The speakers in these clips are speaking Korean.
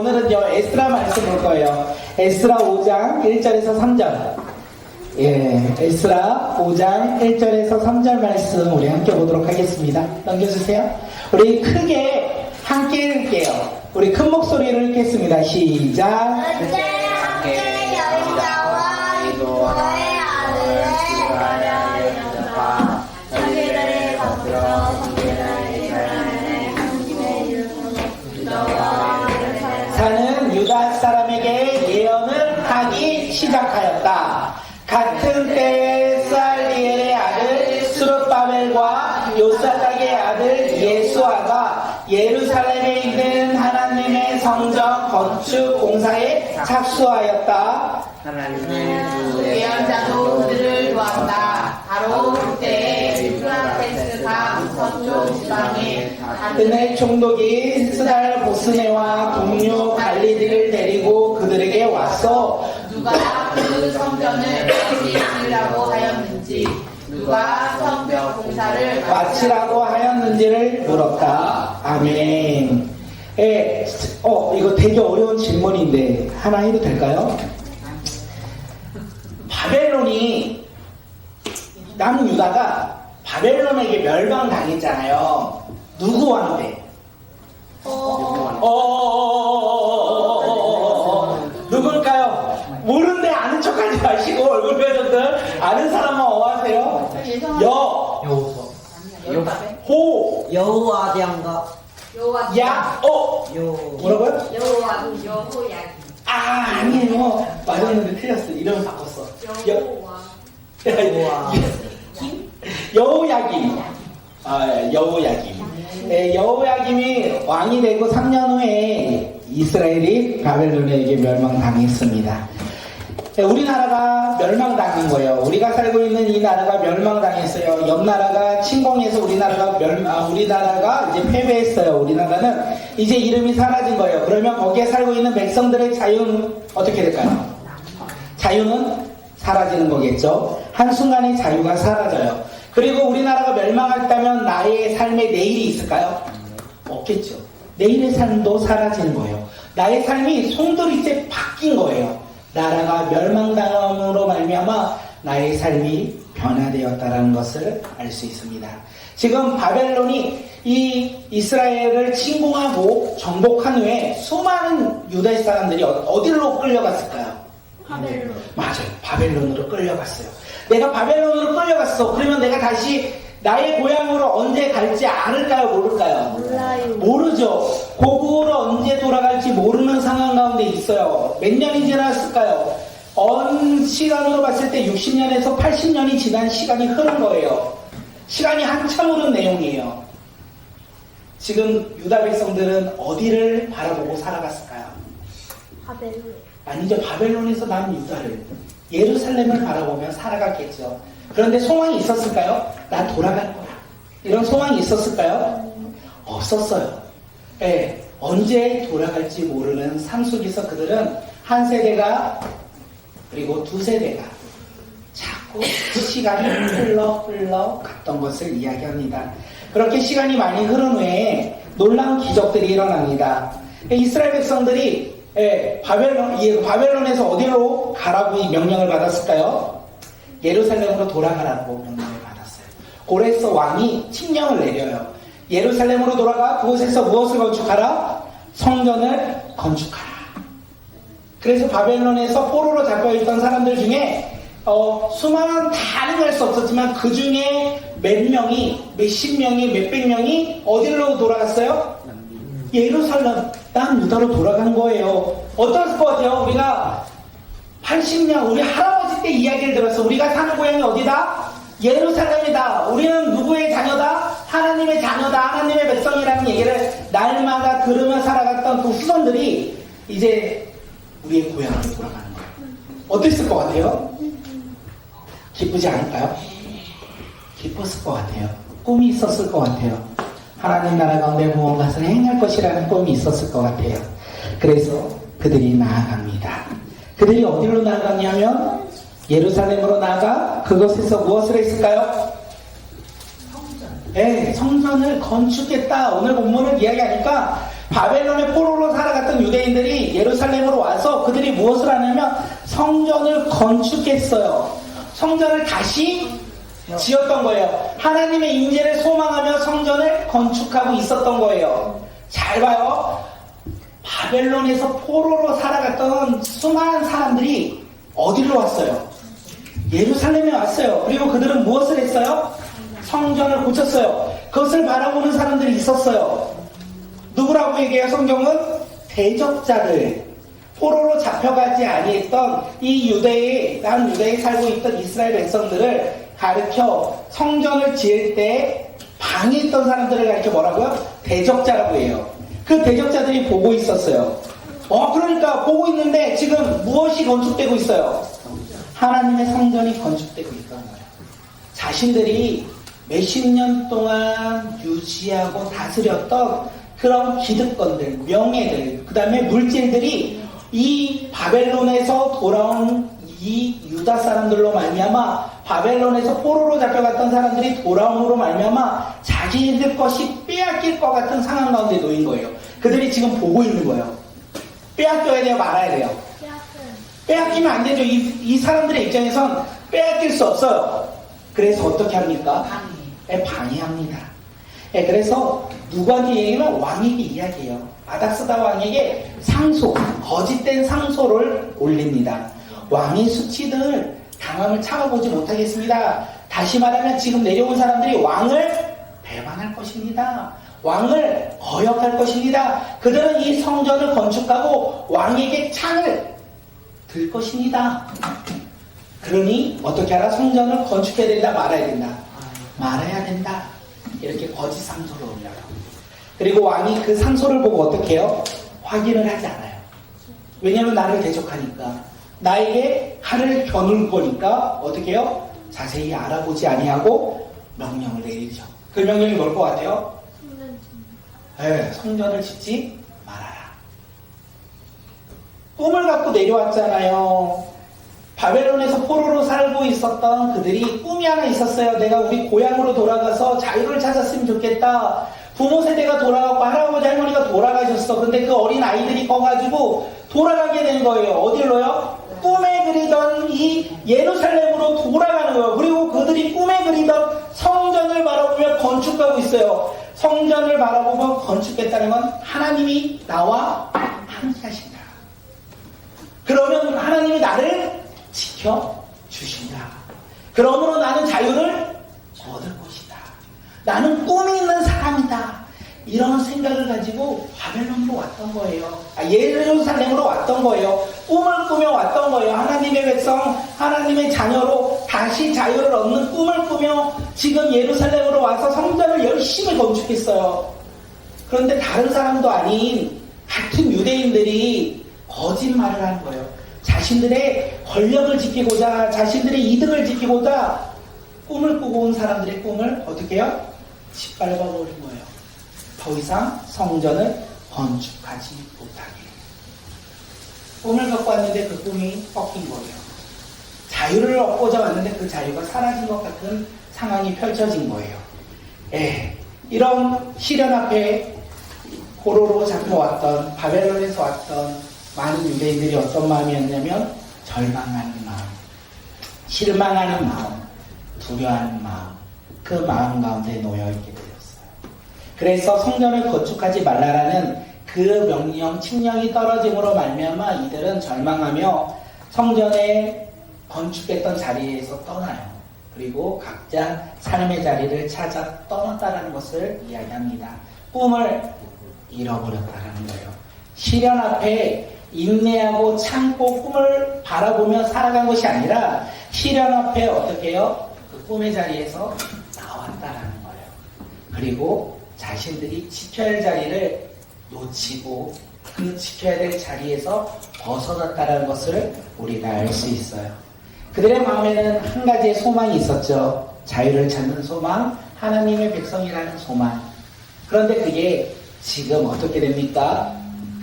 오늘은요 에스라 말씀 볼 거예요. 에스라 5장 1절에서 3절. 에스라 5장 1절에서 3절 말씀 우리 함께 보도록 하겠습니다. 넘겨주세요. 우리 크게 함께 읽게요. 우리 큰 목소리로 읽겠습니다. 시작. 어째 함께 여자와 이도의 아들을 시가랴 자기를 거스러 성계를 이스라엘의 하나님의 이름으로 주저와 사는 유다 사람에게 예언을 하기 시작하였다. 같은 때에 살리엘의 아들 스룹바벨과 요사닥의 아들 예수아가 예루살렘에 있는 하나님의 성전 건축 공사에 착수하였다. 예언자도 그들을 도왔다. 바로 그때에 유브라테스강 서쪽 지방에 그네 총독이 스달 보스네와 동료 관리들을 데리고 그들에게 왔어. 누가 그 성전을 다시 지으라고 하였는지, 누가 성벽 공사를 마치라고 하였는지를 물었다. 아멘. 이거 되게 어려운 질문인데 하나 해도 될까요? 바벨론이 남유다가 바벨론에게 멸망당했잖아요. 누구 왕때? 누굴까요? 모르는데 아는 척하지 마시고 얼굴 표정들 아는 사람만 어하세요. 호, 여호와대왕과 뭐라고요? 여호야기 아니에요. 맞았는데 틀렸어. 이름을 바꿨어. 여호야김. 여호야김. 여호야김이 왕이 되고 3년 후에 이스라엘이 바벨론에게 멸망당했습니다. 우리나라가 멸망당한 거예요. 우리가 살고 있는 이 나라가 멸망당했어요. 옆 나라가 침공해서 우리나라가 이제 패배했어요. 우리나라는 이제 이름이 사라진 거예요. 그러면 거기에 살고 있는 백성들의 자유는 어떻게 될까요? 자유는 사라지는 거겠죠. 한순간에 자유가 사라져요. 그리고 우리나라가 멸망했다면 나의 삶에 내일이 있을까요? 없겠죠. 내일의 삶도 사라지는 거예요. 나의 삶이 송두리째 바뀐 거예요. 나라가 멸망당함으로 말미암아 나의 삶이 변화되었다는 것을 알 수 있습니다. 지금 바벨론이 이 이스라엘을 침공하고 정복한 후에 수많은 유다 사람들이 어디로 끌려갔을까요? 바벨론. 맞아요. 바벨론으로 끌려갔어요. 내가 바벨론으로 끌려갔어. 그러면 내가 다시 나의 고향으로 언제 갈지 알을까요? 모를까요? 몰라요. 모르죠. 고국으로 언제 돌아갈지 모르는 상황 가운데 있어요. 몇 년이 지났을까요? 어느 시간으로 봤을 때 60년에서 80년이 지난 시간이 흐른 거예요. 시간이 한참 흐른 내용이에요. 지금 유다 백성들은 어디를 바라보고 살아갔을까요? 바벨론. 아니죠. 바벨론에서 난 유다를 예루살렘을 바라보며 살아갔겠죠. 그런데 소망이 있었을까요? 난 돌아갈 거야. 이런 소망이 있었을까요? 없었어요. 언제 돌아갈지 모르는 삶 속에서 그들은 한 세대가 그리고 두 세대가 자꾸 시간이 흘러 갔던 것을 이야기합니다. 그렇게 시간이 많이 흐른 후에 놀라운 기적들이 일어납니다. 이스라엘 백성들이 바벨론에서 어디로 가라고 이 명령을 받았을까요? 예루살렘으로 돌아가라고 명령을 받았어요. 고레스 왕이 칙령을 내려요. 예루살렘으로 돌아가 그곳에서 무엇을 건축하라? 성전을 건축하라. 그래서 바벨론에서 포로로 잡혀있던 사람들 중에 수많은 다는 할 수 없었지만 그 중에 몇십 명이 몇백 명이 어디로 돌아갔어요? 예루살렘 땅 유다로 돌아간 거예요. 어떨 것 같아요? 우리가 80년 우리 할아버지 때 이야기를 들었어. 우리가 사는 고향이 어디다? 예루살렘이다. 우리는 누구의 자녀다? 하나님의 자녀다. 하나님의 백성이라는 얘기를 날마다 들으며 살아갔던 그 후손들이 이제 우리의 고향으로 돌아가는 거예요. 어땠을 것 같아요? 기쁘지 않을까요? 기뻤을 것 같아요. 꿈이 있었을 것 같아요. 하나님 나라 가운데 무언가를 행할 것이라는 꿈이 있었을 것 같아요. 그래서 그들이 나아갑니다. 그들이 어디로 나아갔냐면 예루살렘으로 나아가 그곳에서 무엇을 했을까요? 성전을 건축했다. 오늘 본문을 이야기하니까 바벨론의 포로로 살아갔던 유대인들이 예루살렘으로 와서 그들이 무엇을 하냐면 성전을 건축했어요. 성전을 다시 지었던 거예요. 하나님의 임재를 소망하며 성전을 건축하고 있었던 거예요. 잘 봐요. 바벨론에서 포로로 살아갔던 수많은 사람들이 어디로 왔어요? 예루살렘에 왔어요. 그리고 그들은 무엇을 했어요? 성전을 고쳤어요. 그것을 바라보는 사람들이 있었어요. 누구라고 얘기해요? 성경은 대적자들, 포로로 잡혀가지 아니했던 이 유대에 살고 있던 이스라엘 백성들을 가르쳐 성전을 지을 때 방해했던 사람들을 가르쳐 뭐라고요? 대적자라고 해요. 그 대적자들이 보고 있었어요. 그러니까 보고 있는데 지금 무엇이 건축되고 있어요? 하나님의 성전이 건축되고 있던 거예요. 자신들이 몇십 년 동안 유지하고 다스렸던 그런 기득권들, 명예들, 그 다음에 물질들이 이 바벨론에서 돌아온 이 유다 사람들로 말미암아, 바벨론에서 포로로 잡혀갔던 사람들이 돌아옴으로 말미암아 자기들 것이 빼앗길 것 같은 상황 가운데 놓인 거예요. 그들이 지금 보고 있는 거예요. 빼앗겨야 돼요, 말아야 돼요? 빼앗기면 안 되죠. 이 사람들의 입장에선 빼앗길 수 없어요. 그래서 어떻게 합니까? 방해합니다. 그래서 누구한테 얘기하면 왕에게 이야기해요. 아닥스다 왕에게 상소, 거짓된 상소를 올립니다. 왕의 수치들 당함을 참아보지 못하겠습니다. 다시 말하면 지금 내려온 사람들이 왕을 배반할 것입니다. 왕을 거역할 것입니다. 그들은 이 성전을 건축하고 왕에게 창을 들 것입니다. 그러니 어떻게 하라? 성전을 건축해야 된다, 말아야 된다? 말아야 된다. 이렇게 거짓 상소를 올려요. 그리고 왕이 그 상소를 보고 어떻게 해요? 확인을 하지 않아요. 왜냐하면 나를 대적하니까, 나에게 칼을 겨눌 거니까 어떻게 해요? 자세히 알아보지 아니하고 명령을 내리죠. 그 명령이 뭘 것 같아요? 성전을 짓지 말아라. 꿈을 갖고 내려왔잖아요. 바벨론에서 포로로 살고 있었던 그들이 꿈이 하나 있었어요. 내가 우리 고향으로 돌아가서 자유를 찾았으면 좋겠다. 부모 세대가 돌아가고 할아버지 할머니가 돌아가셨어. 근데 그 어린 아이들이 커가지고 돌아가게 된 거예요. 어디로요? 꿈에 그리던 이 예루살렘으로 돌아가는 거예요. 그리고 그들이 꿈에 그리던 성전을 바라보며 건축하고 있어요. 성전을 바라보며 건축했다는 건 하나님이 나와 함께 하신다. 그러면 하나님이 나를 지켜주신다. 그러므로 나는 자유를 얻을 것이다. 나는 꿈이 있는 사람이다. 이런 생각을 가지고 바벨론으로 왔던 거예요. 예루살렘으로 왔던 거예요. 꿈을 꾸며 왔던 거예요. 하나님의 백성, 하나님의 자녀로 다시 자유를 얻는 꿈을 꾸며 지금 예루살렘으로 와서 성전을 열심히 건축했어요. 그런데 다른 사람도 아닌 같은 유대인들이 거짓말을 하는 거예요. 자신들의 권력을 지키고자, 자신들의 이득을 지키고자 꿈을 꾸고 온 사람들의 꿈을 어떻게 해요? 짓밟아버린 거예요. 더 이상 성전을 건축하지 못하게. 꿈을 갖고 왔는데 그 꿈이 꺾인 거예요. 자유를 얻고자 왔는데 그 자유가 사라진 것 같은 상황이 펼쳐진 거예요. 이런 시련 앞에 포로로 잡혀왔던, 바벨론에서 왔던 많은 유대인들이 어떤 마음이었냐면 절망하는 마음, 실망하는 마음, 두려워하는 마음, 그 마음 가운데 놓여있게 되었어요. 그래서 성전을 건축하지 말라라는 그 명령, 칙령이 떨어짐으로 말미암아 이들은 절망하며 성전에 건축했던 자리에서 떠나요. 그리고 각자 삶의 자리를 찾아 떠났다는 것을 이야기합니다. 꿈을 잃어버렸다는 거예요. 시련 앞에 인내하고 참고 꿈을 바라보며 살아간 것이 아니라 시련 앞에 어떻게 해요? 그 꿈의 자리에서 나왔다라는 거예요. 그리고 자신들이 지켜야 할 자리를 놓치고 그 지켜야 될 자리에서 벗어났다는 것을 우리가 알 수 있어요. 그들의 마음에는 한 가지의 소망이 있었죠. 자유를 찾는 소망, 하나님의 백성이라는 소망. 그런데 그게 지금 어떻게 됩니까?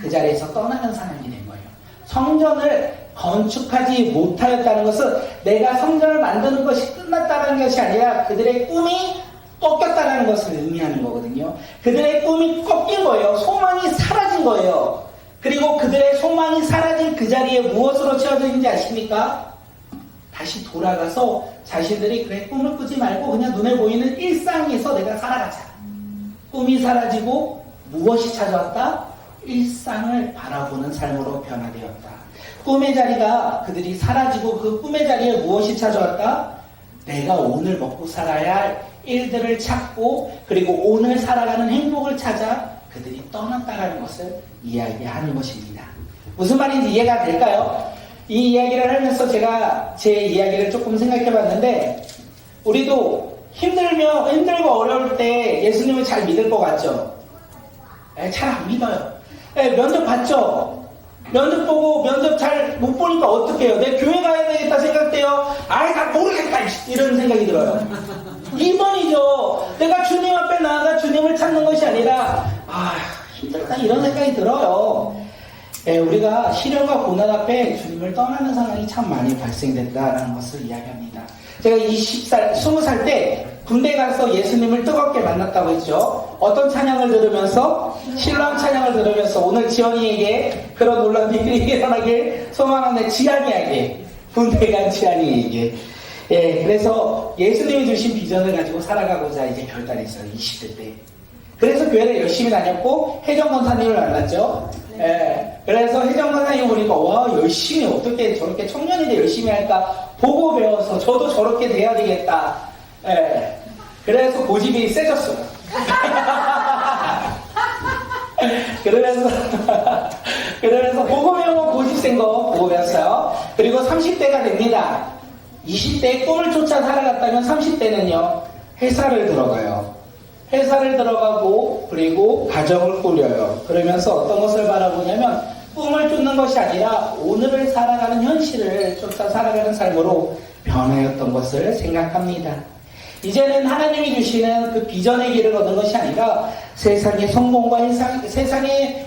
그 자리에서 떠나는 상황이 된 거예요. 성전을 건축하지 못하였다는 것은 내가 성전을 만드는 것이 끝났다는 것이 아니라 그들의 꿈이 꺾였다라는 것을 의미하는 거거든요. 그들의 꿈이 꺾인 거예요. 소망이 사라진 거예요. 그리고 그들의 소망이 사라진 그 자리에 무엇으로 채워졌는지 아십니까? 다시 돌아가서 자신들이 그래 꿈을 꾸지 말고 그냥 눈에 보이는 일상에서 내가 살아가자. 꿈이 사라지고 무엇이 찾아왔다? 일상을 바라보는 삶으로 변화되었다. 꿈의 자리가 그들이 사라지고 그 꿈의 자리에 무엇이 찾아왔다? 내가 오늘 먹고 살아야 할 일들을 찾고 그리고 오늘 살아가는 행복을 찾아 그들이 떠났다라는 것을 이야기하는 것입니다. 무슨 말인지 이해가 될까요? 이 이야기를 하면서 제가 제 이야기를 조금 생각해 봤는데 우리도 힘들고 어려울 때 예수님을 잘 믿을 것 같죠? 잘 안 믿어요. 면접 봤죠? 면접 보고 면접 잘 못 보니까 어떡해요? 내 교회 가야 되겠다 생각돼요? 나 모르겠다 이런 생각이 들어요. 2번이죠. 내가 주님 앞에 나아가 주님을 찾는 것이 아니라 힘들다 이런 생각이 들어요. 우리가 시련과 고난 앞에 주님을 떠나는 상황이 참 많이 발생됐다라는 것을 이야기합니다. 제가 20살 때 군대 가서 예수님을 뜨겁게 만났다고 했죠. 어떤 찬양을 들으면서? 신랑 찬양을 들으면서 오늘 지연이에게 그런 놀라운 일이 일어나길 소망하는 지안이에게, 군대 간 지안이에게. 그래서 예수님이 주신 비전을 가지고 살아가고자 이제 결단했어요. 20대 때. 그래서 교회를 열심히 다녔고 혜정 권사님을 만났죠. 그래서 혜정 권사님 보니까 와 열심히 어떻게 저렇게 청년인데 열심히 할까 보고 배워서 저도 저렇게 돼야 되겠다. 그래서 고집이 세졌어요. 그러면서 보고 배우고 고집 센 거 보고 배웠어요. 그리고 30대가 됩니다. 20대에 꿈을 쫓아 살아갔다면 30대는요 회사를 들어가요. 회사를 들어가고 그리고 가정을 꾸려요. 그러면서 어떤 것을 바라보냐면 꿈을 쫓는 것이 아니라 오늘을 살아가는 현실을 쫓아 살아가는 삶으로 변화였던 것을 생각합니다. 이제는 하나님이 주시는 그 비전의 길을 걷는 것이 아니라 세상의 성공과 세상의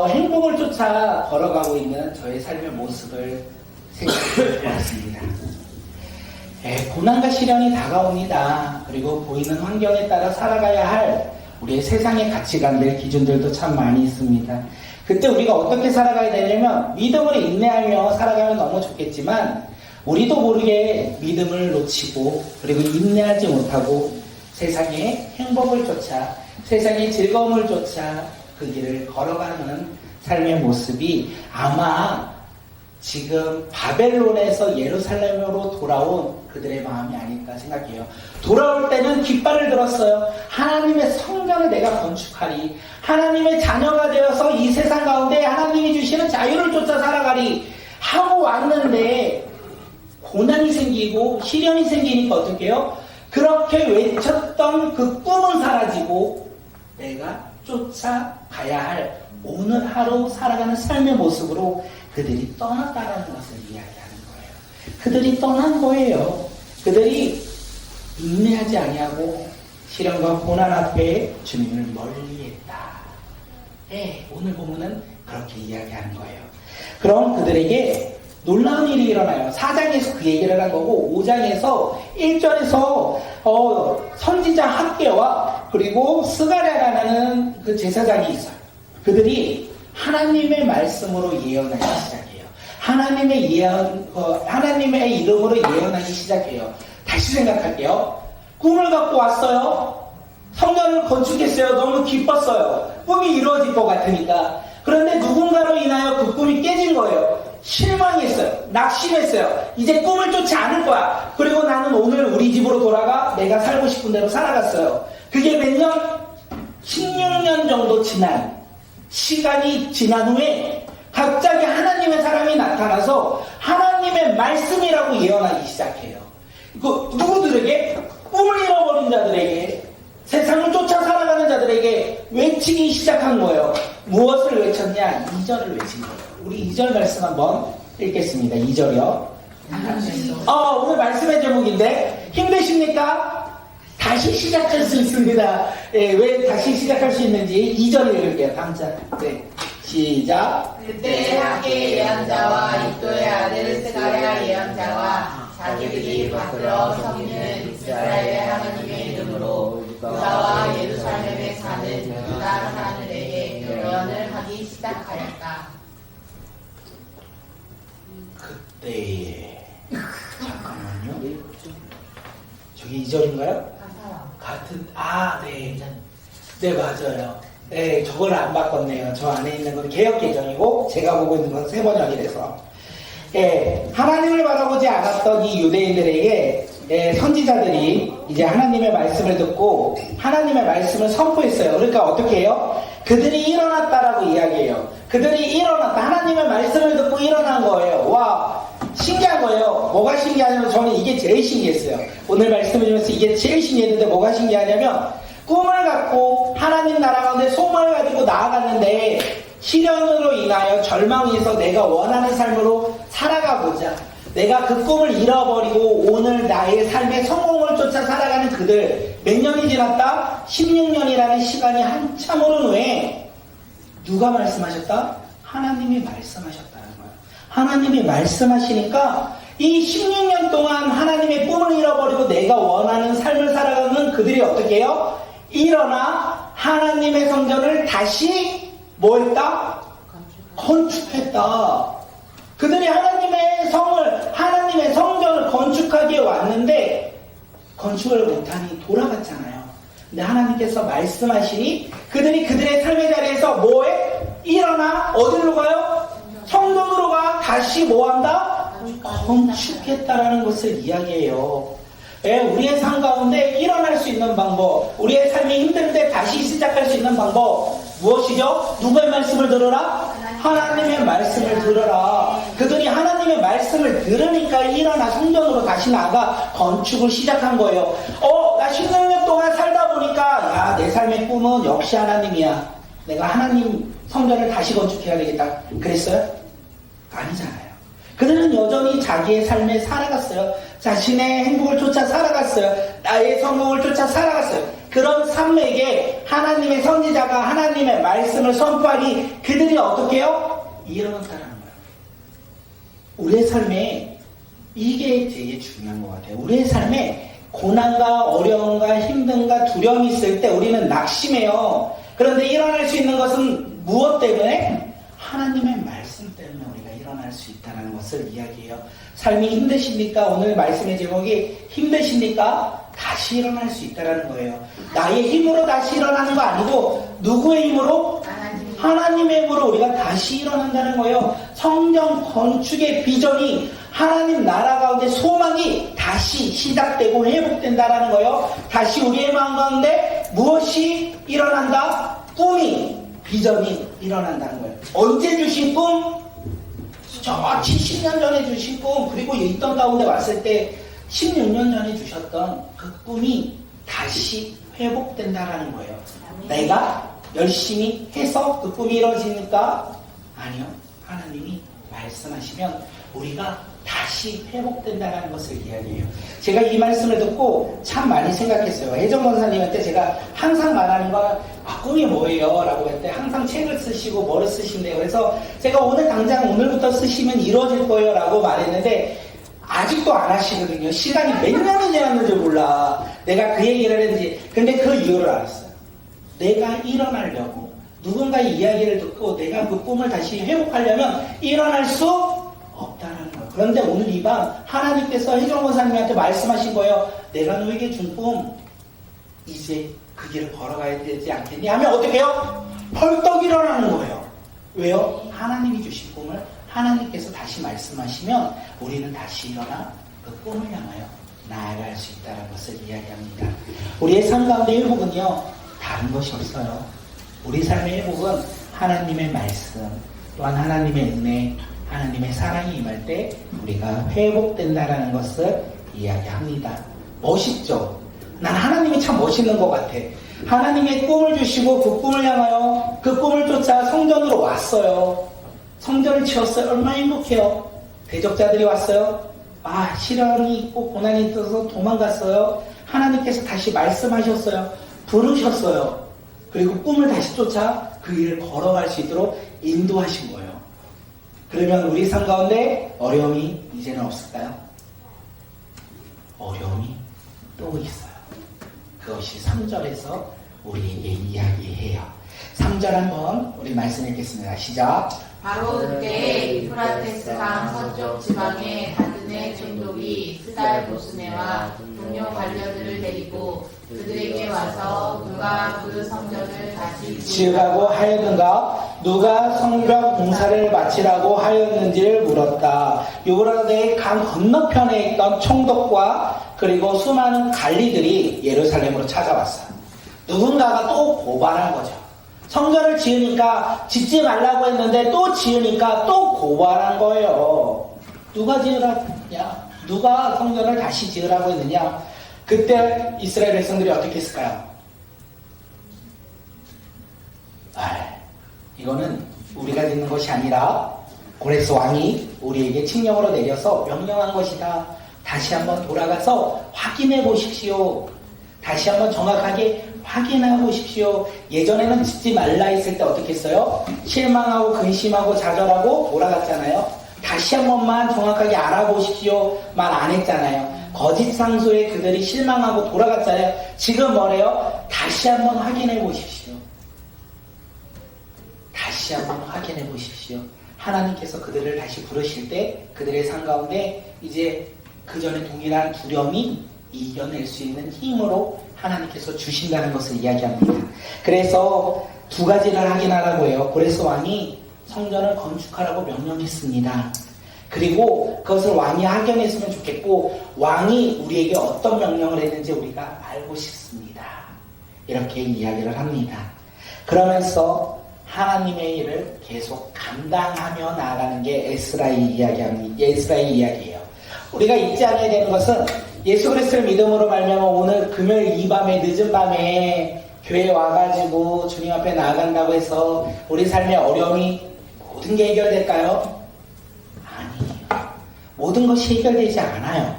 행복을 쫓아 걸어가고 있는 저의 삶의 모습을 생각해 보았습니다. 고난과 시련이 다가옵니다. 그리고 보이는 환경에 따라 살아가야 할 우리의 세상의 가치관들, 기준들도 참 많이 있습니다. 그때 우리가 어떻게 살아가야 되냐면 믿음으로 인내하며 살아가면 너무 좋겠지만 우리도 모르게 믿음을 놓치고 그리고 인내하지 못하고 세상의 행복을 쫓아 세상의 즐거움을 쫓아 그 길을 걸어가는 삶의 모습이 아마 지금 바벨론에서 예루살렘으로 돌아온 그들의 마음이 아닐까 생각해요. 돌아올 때는 깃발을 들었어요. 하나님의 성전을 내가 건축하리. 하나님의 자녀가 되어서 이 세상 가운데 하나님이 주시는 자유를 쫓아 살아가리 하고 왔는데 고난이 생기고 시련이 생기니까 어떻게 해요? 그렇게 외쳤던 그 꿈은 사라지고 내가 쫓아가야 할 오늘 하루 살아가는 삶의 모습으로 그들이 떠났다는 것을 이야기하는 거예요. 그들이 떠난 거예요. 그들이 인내하지 아니하고 시련과 고난 앞에 주님을 멀리했다. 오늘 본문은 그렇게 이야기하는 거예요. 그럼 그들에게 놀라운 일이 일어나요. 4장에서 그 얘기를 한 거고 5장에서 1절에서 선지자 학개와 그리고 스가랴라는 그 제사장이 있어요. 그들이 하나님의 말씀으로 예언하기 시작해요. 하나님의 이름으로 예언하기 시작해요. 다시 생각할게요. 꿈을 갖고 왔어요. 성전을 건축했어요. 너무 기뻤어요. 꿈이 이루어질 것 같으니까. 그런데 누군가로 인하여 그 꿈이 깨진 거예요. 실망했어요. 낙심했어요. 이제 꿈을 쫓지 않을 거야. 그리고 나는 오늘 우리 집으로 돌아가 내가 살고 싶은 대로 살아갔어요. 그게 몇 년? 16년 정도 시간이 지난 후에 갑자기 하나님의 사람이 나타나서 하나님의 말씀이라고 예언하기 시작해요. 누구들에게? 꿈을 잃어버린 자들에게, 세상을 쫓아 살아가는 자들에게 외치기 시작한 거예요. 무엇을 외쳤냐? 2절을 외친 거예요. 우리 2절 말씀 한번 읽겠습니다. 2절이요. 오늘 말씀의 제목인데 힘드십니까? 다시 시작할 수 있습니다. 왜 다시 시작할 수 있는지 2절 읽을게요. 당장. 시작. 그때 학계 예언자와 이도의 아들 스가랴 예언자가 자기들이 받들어 섬기는 이스라엘의 하나님의 이름으로 유다와 예루살렘에 사는 유다 사람들에게 예언을 하기 시작하였다. 그때에 잠깐만요. 저기 2절인가요? 같은 네 맞아요. 네 저걸 안 바꿨네요. 저 안에 있는 건 개역개정이고 제가 보고 있는 건 세번역이라서 하나님을 바라보지 않았던 이 유대인들에게 선지자들이 이제 하나님의 말씀을 듣고 하나님의 말씀을 선포했어요. 그러니까 어떻게 해요? 그들이 일어났다라고 이야기해요. 그들이 일어났다. 하나님의 말씀을 듣고 일어난 거예요. 와 신기한 거예요. 뭐가 신기하냐면 저는 이게 제일 신기했어요. 오늘 말씀을 주면서 이게 제일 신기했는데 뭐가 신기하냐면 꿈을 갖고 하나님 나라 가운데 소망을 가지고 나아갔는데 시련으로 인하여 절망에서 내가 원하는 삶으로 살아가보자. 내가 그 꿈을 잃어버리고 오늘 나의 삶의 성공을 쫓아 살아가는 그들 몇 년이 지났다? 16년이라는 시간이 한참 오른 후에 누가 말씀하셨다? 하나님이 말씀하셨다는 거예요. 하나님이 말씀하시니까 이 16년 동안 하나님의 꿈을 잃어버리고 내가 원하는 삶을 살아가는 그들이 어떻게 해요? 일어나 하나님의 성전을 다시 뭐 했다? 건축했다. 그들이 하나님의 성전을 건축하기에 왔는데 건축을 못하니 돌아갔잖아요. 근데 하나님께서 말씀하시니 그들이 그들의 삶의 자리에서 뭐해? 일어나 어디로 가요? 성전으로 가. 다시 뭐 한다? 건축했다라는 것을 이야기해요. 우리의 삶 가운데 일어날 수 있는 방법, 우리의 삶이 힘든데 다시 시작할 수 있는 방법 무엇이죠? 누구의 말씀을 들으라? 하나님의 말씀을 들으라. 그들이 하나님의 말씀을 들으니까 일어나 성전으로 다시 나가 건축을 시작한 거예요. 나 16년 동안 살다 보니까 내 삶의 꿈은 역시 하나님이야. 내가 하나님 성전을 다시 건축해야 되겠다. 그랬어요? 아니잖아요. 그들은 여전히 자기의 삶에 살아갔어요. 자신의 행복을 쫓아 살아갔어요. 나의 성공을 쫓아 살아갔어요. 그런 삶에게 하나님의 선지자가 하나님의 말씀을 선포하니 그들이 어떻게 해요? 일어났다는 거예요. 우리의 삶에 이게 되게 중요한 것 같아요. 우리의 삶에 고난과 어려움과 힘듦과 두려움이 있을 때 우리는 낙심해요. 그런데 일어날 수 있는 것은 무엇 때문에? 하나님의 말씀 때문에 우리가 일어날 수 있다는 것을 이야기해요. 삶이 힘드십니까? 오늘 말씀의 제목이 힘드십니까? 다시 일어날 수 있다는 거예요. 나의 힘으로 다시 일어나는 거 아니고 누구의 힘으로? 하나님의 힘으로 우리가 다시 일어난다는 거예요. 성전 건축의 비전이 하나님 나라 가운데 소망이 다시 시작되고 회복된다는 거예요. 다시 우리의 마음 가운데 무엇이 일어난다? 꿈이, 비전이 일어난다는 거예요. 언제 주신 꿈? 저 70년 전에 주신 꿈, 그리고 있던 가운데 왔을 때 16년 전에 주셨던 그 꿈이 다시 회복된다라는 거예요. 내가 열심히 해서 그 꿈이 이루어지니까? 아니요. 하나님이 말씀하시면 우리가 다시 회복된다는 것을 이야기해요. 제가 이 말씀을 듣고 참 많이 생각했어요. 혜정 권사님한테 제가 항상 말하는 거 꿈이 뭐예요? 라고 했을 때 항상 책을 쓰시고 뭐를 쓰신대요. 그래서 제가 오늘 당장 오늘부터 쓰시면 이루어질 거예요 라고 말했는데 아직도 안 하시거든요. 시간이 몇 년이 지났는지 몰라. 내가 그 얘기를 했는지. 근데 그 이유를 알았어요. 내가 일어나려고 누군가의 이야기를 듣고 내가 그 꿈을 다시 회복하려면 일어날 수 없다는 거예요. 그런데 오늘 이 밤 하나님께서 혜정 권사님한테 말씀하신 거예요. 내가 너에게 준 꿈 이제 그 길을 걸어가야 되지 않겠니? 하면 어떻게 해요? 벌떡 일어나는 거예요. 왜요? 하나님이 주신 꿈을 하나님께서 다시 말씀하시면 우리는 다시 일어나 그 꿈을 향하여 나아갈 수 있다는 것을 이야기합니다. 우리의 삶 가운데 회복은요 다른 것이 없어요. 우리 삶의 회복은 하나님의 말씀 또한 하나님의 은혜 하나님의 사랑이 임할 때 우리가 회복된다는 것을 이야기합니다. 멋있죠? 난 하나님이 참 멋있는 것 같아. 하나님의 꿈을 주시고 그 꿈을 향하여 그 꿈을 쫓아 성전으로 왔어요. 성전을 치웠어요. 얼마나 행복해요. 대적자들이 왔어요. 시련이 있고 고난이 있어서 도망갔어요. 하나님께서 다시 말씀하셨어요. 부르셨어요. 그리고 꿈을 다시 쫓아 그 길을 걸어갈 수 있도록 인도하신 거예요. 그러면 우리 삶 가운데 어려움이 이제는 없을까요? 어려움이 또 있어요. 그것이 3절에서 우리에게 이야기해요. 3절 한번 우리 말씀 읽겠습니다. 시작. 바로 그때 유프라테스 강 서쪽 지방의 다드네 총독이 스달 보스네와 동료 관료들을 데리고 그들에게 와서 누가 그 성전을 다시 지으라고 하였는가? 누가 성벽 공사를 마치라고 하였는지를 물었다. 유브라데 강 건너편에 있던 총독과 그리고 수많은 관리들이 예루살렘으로 찾아왔어요. 누군가가 또 고발한 거죠. 성전을 지으니까 짓지 말라고 했는데 또 지으니까 또 고발한 거예요. 누가 지으라냐? 누가 성전을 다시 지으라고 했느냐? 그때 이스라엘 백성들이 어떻게 했을까요? 이거는 우리가 짓는 것이 아니라 고레스 왕이 우리에게 칙령으로 내려서 명령한 것이다. 다시 한번 돌아가서 확인해 보십시오. 다시 한번 정확하게 확인해 보십시오. 예전에는 짓지 말라 했을 때 어떻게 했어요? 실망하고 근심하고 좌절하고 돌아갔잖아요. 다시 한 번만 정확하게 알아보십시오. 말 안 했잖아요. 거짓 상소에 그들이 실망하고 돌아갔잖아요. 지금 뭐래요? 다시 한번 확인해 보십시오. 다시 한번 확인해 보십시오. 하나님께서 그들을 다시 부르실 때 그들의 삶 가운데 이제 그 전에 동일한 두려움이 이겨낼 수 있는 힘으로 하나님께서 주신다는 것을 이야기합니다. 그래서 두 가지를 확인하라고 해요. 고레스 왕이 성전을 건축하라고 명령했습니다. 그리고 그것을 왕이 확인했으면 좋겠고 왕이 우리에게 어떤 명령을 했는지 우리가 알고 싶습니다. 이렇게 이야기를 합니다. 그러면서 하나님의 일을 계속 감당하며 나아가는 게 에스라의 이야기예요. 우리가 잊지 않아야 되는 것은 예수 그리스도를 믿음으로 말미암아 오늘 금요일 이 밤에 늦은 밤에 교회에 와가지고 주님 앞에 나아간다고 해서 우리 삶의 어려움이 모든 게 해결될까요? 아니에요. 모든 것이 해결되지 않아요.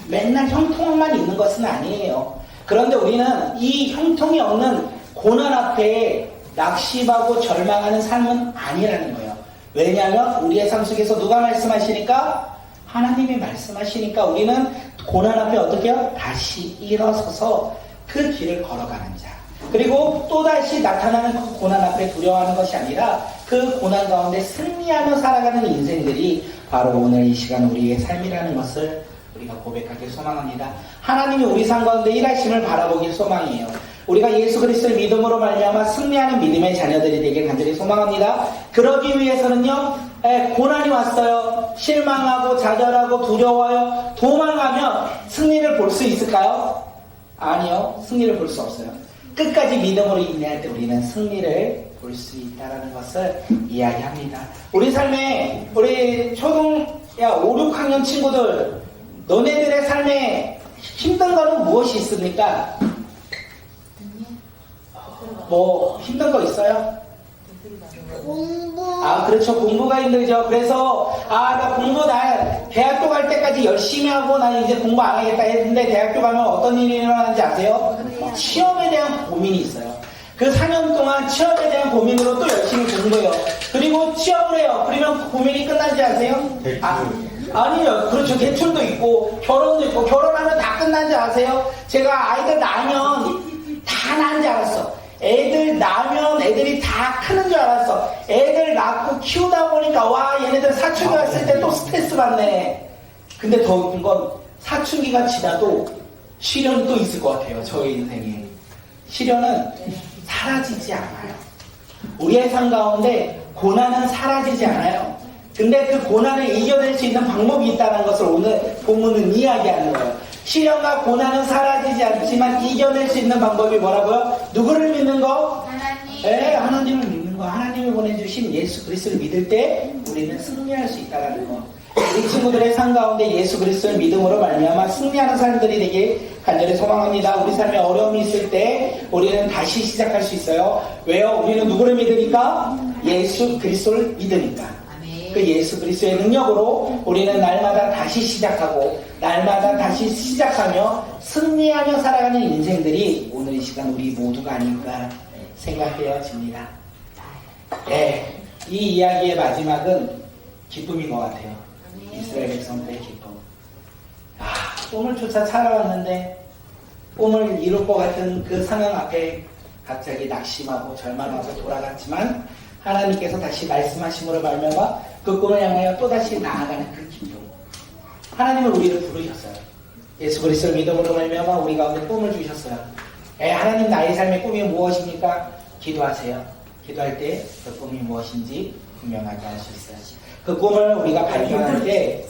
맨날 형통만 있는 것은 아니에요. 그런데 우리는 이 형통이 없는 고난 앞에 낙심하고 절망하는 삶은 아니라는 거예요. 왜냐하면 우리의 삶 속에서 누가 말씀하시니까? 하나님이 말씀하시니까 우리는 고난 앞에 어떻게 해요? 다시 일어서서 그 길을 걸어가는 자. 그리고 또다시 나타나는 그 고난 앞에 두려워하는 것이 아니라 그 고난 가운데 승리하며 살아가는 인생들이 바로 오늘 이 시간 우리의 삶이라는 것을 우리가 고백하길 소망합니다. 하나님이 우리 삶 가운데 일하심을 바라보길 소망이에요. 우리가 예수 그리스도를 믿음으로 말미암아 승리하는 믿음의 자녀들이 되길 간절히 소망합니다. 그러기 위해서는요, 고난이 왔어요. 실망하고 좌절하고 두려워요. 도망가면 승리를 볼 수 있을까요? 아니요. 승리를 볼 수 없어요. 끝까지 믿음으로 인내할 때 우리는 승리를 볼 수 있다는 것을 이야기합니다. 우리 삶에 우리 초등 5, 6학년 친구들 너네들의 삶에 힘든 거는 무엇이 있습니까? 뭐 힘든 거 있어요? 공부. 그렇죠. 공부가 힘들죠. 그래서 나 공부 대학교 갈 때까지 열심히 하고 난 이제 공부 안 하겠다 했는데 대학교 가면 어떤 일이 일어나는지 아세요? 시험에 대한 고민이 있어요. 그 4년 동안 취업에 대한 고민으로 또 열심히 공부해요. 그리고 취업을 해요. 그러면 그 고민이 끝난지 아세요? 아니요. 그렇죠. 대출도 있고 결혼도 있고 결혼하면 다 끝난지 아세요? 제가 아이들 낳으면 다 낳은 줄 알았어. 애들 낳으면 애들이 다 크는 줄 알았어. 애들 낳고 키우다 보니까 와 얘네들 사춘기 왔을 때 또 스트레스 받네. 근데 더 웃긴 건 사춘기가 지나도 시련이 또 있을 것 같아요. 저의 인생에. 시련은 사라지지 않아요. 우리의 삶 가운데 고난은 사라지지 않아요. 근데 그 고난을 이겨낼 수 있는 방법이 있다는 것을 오늘 본문은 이야기하는 거예요. 시련과 고난은 사라지지 않지만 이겨낼 수 있는 방법이 뭐라고요? 누구를 믿는 거? 하나님. 네, 하나님을 믿는 거. 하나님이 보내주신 예수 그리스도를 믿을 때 우리는 승리할 수 있다는 거. 우리 친구들의 삶 가운데 예수 그리스도를 믿음으로 말미암아 승리하는 사람들이 되길 간절히 소망합니다. 우리 삶에 어려움이 있을 때 우리는 다시 시작할 수 있어요. 왜요? 우리는 누구를 믿으니까? 예수 그리스도를 믿으니까. 그 예수 그리스도의 능력으로 우리는 날마다 다시 시작하고 날마다 다시 시작하며 승리하며 살아가는 인생들이 오늘 이 시간 우리 모두가 아닐까 생각되어집니다. 네, 이 이야기의 마지막은 기쁨인 것 같아요. 이스라엘 백성들의 기쁨. 꿈을 쫓아 살아왔는데 꿈을 이룰 것 같은 그 상황 앞에 갑자기 낙심하고 절망하고 돌아갔지만 하나님께서 다시 말씀하심으로 말미암아 그 꿈을 향하여 또다시 나아가는 그 기쁨. 하나님은 우리를 부르셨어요. 예수 그리스도를 믿음으로 말미암아 우리 가운데 꿈을 주셨어요. 하나님 나의 삶의 꿈이 무엇입니까? 기도하세요. 기도할 때 그 꿈이 무엇인지 분명하게 알 수 있어요. 그 꿈을 우리가 발견할 때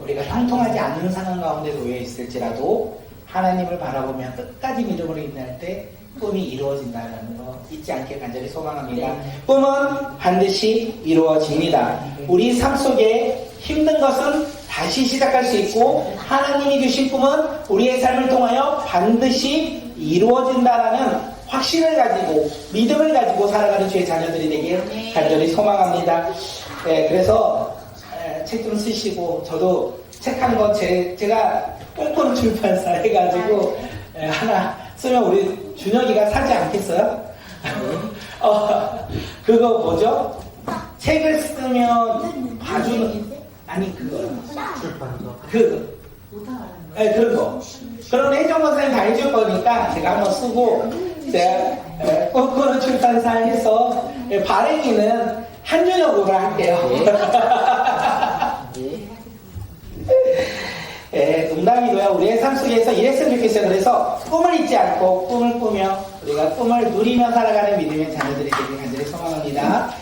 우리가 형통하지 않는 상황 가운데 놓여 있을지라도 하나님을 바라보며 끝까지 믿음으로 인할 때 꿈이 이루어진다는 거 잊지 않게 간절히 소망합니다. 꿈은 반드시 이루어집니다. 우리 삶 속에 힘든 것은 다시 시작할 수 있고 하나님이 주신 꿈은 우리의 삶을 통하여 반드시 이루어진다라는 확신을 가지고 믿음을 가지고 살아가는 주의 자녀들이 되길 간절히 소망합니다. 그래서 책 좀 쓰시고 저도 책 한 권 제가 꿈꾸는 출판사 해가지고 하나 쓰면 우리 준혁이가 사지 않겠어요? 그거 뭐죠? 책을 쓰면 봐주는 아니 그거 그런 거 그런 혜정 선생님 다 해줄 거니까 제가 한번 쓰고 제가 꿈꾸는 출판사에서 발행기는 한준혁으로 할게요. 농담이고요. 우리의 삶 속에서 이랬으면 좋겠어요. 그래서 꿈을 잊지 않고 꿈을 꾸며 우리가 꿈을 누리며 살아가는 믿음의 자녀들이 되길 간절히 소망합니다.